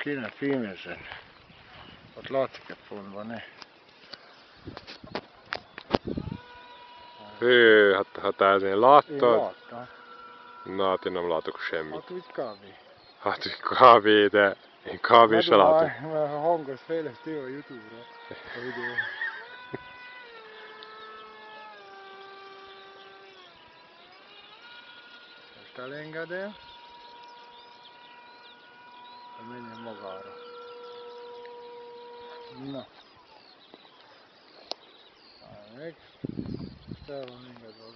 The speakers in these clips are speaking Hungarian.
kéne filmezni. Ott látszik egy pontban, ne? Hő, hát én láttad? Én láttam. Na hát én nem látok semmit. Hát úgy kb. Hát úgy kb, de én kb se látok. Mert a hangos fejlesztő a Youtube-ra. A videó. Most elengedem. Hogy menjen magára. Na. Várj meg. El van engedve a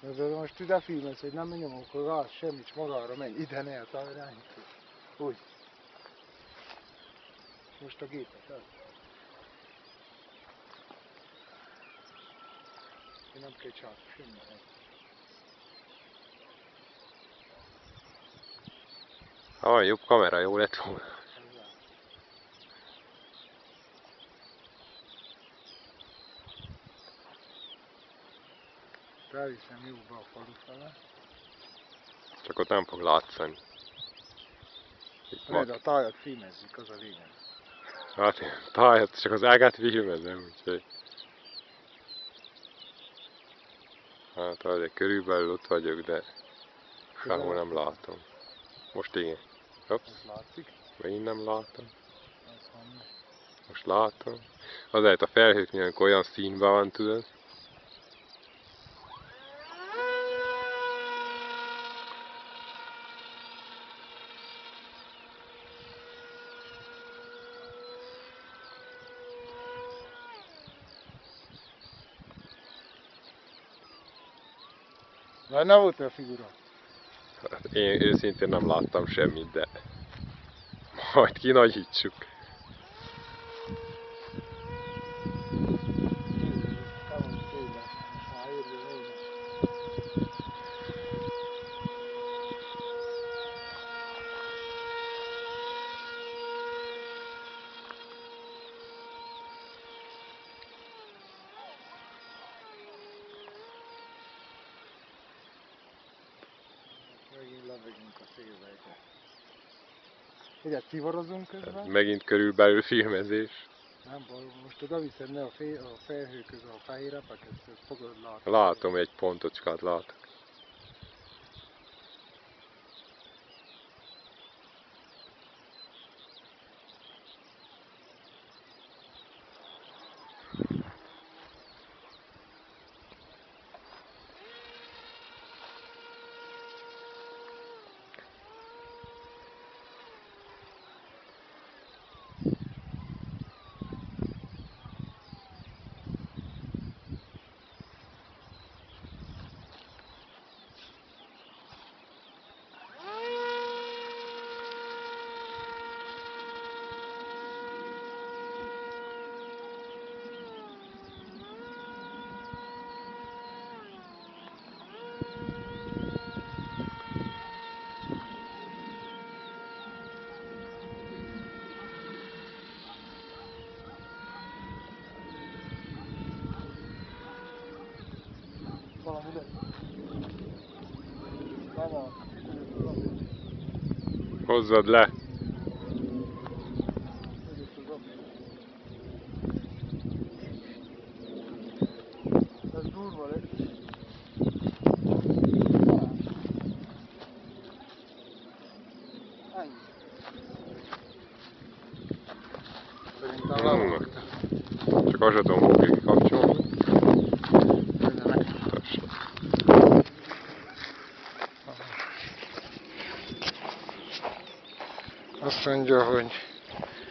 gáz. De most ide filmez, hogy nem nyomok a gáz, semmit, magára menj. Ide ne, a irányító. Úgy. Most a gépet el. Én nem kell csinálni semmit. Ha van jobb kamera, jó lett volna. Elviszem jóba a falu fele. Csak ott nem fog látszani. Itt Majd a tájat filmezzük, az a lényeg. Hát én tájat, csak az ágát filmezem, úgyhogy... Hát azért körülbelül ott vagyok, de sehol nem látom. Most igen. Hopp, Ez látszik? megint nem látom. Ez van. Most látom. Azért a felhők amikor olyan színben van, tudod. Már nem volt a figura. Hát én őszintén nem láttam semmit, de majd kinagyítsuk. Megint levegünk a szélvejbe. Ugye civarozunk közben? Megint körülbelül filmezés. Nem baj, most oda viszed ne a felhő közben a fehérepeket, ezt fogod látni. Látom egy pontocskát, látok. Valami lesz. Nem van. Hozzad le! Ez durva lesz. Ennyi. Szerintem levan. Csak azt sem tudom, hol kell kikapcsolni. Azt mondja, hogy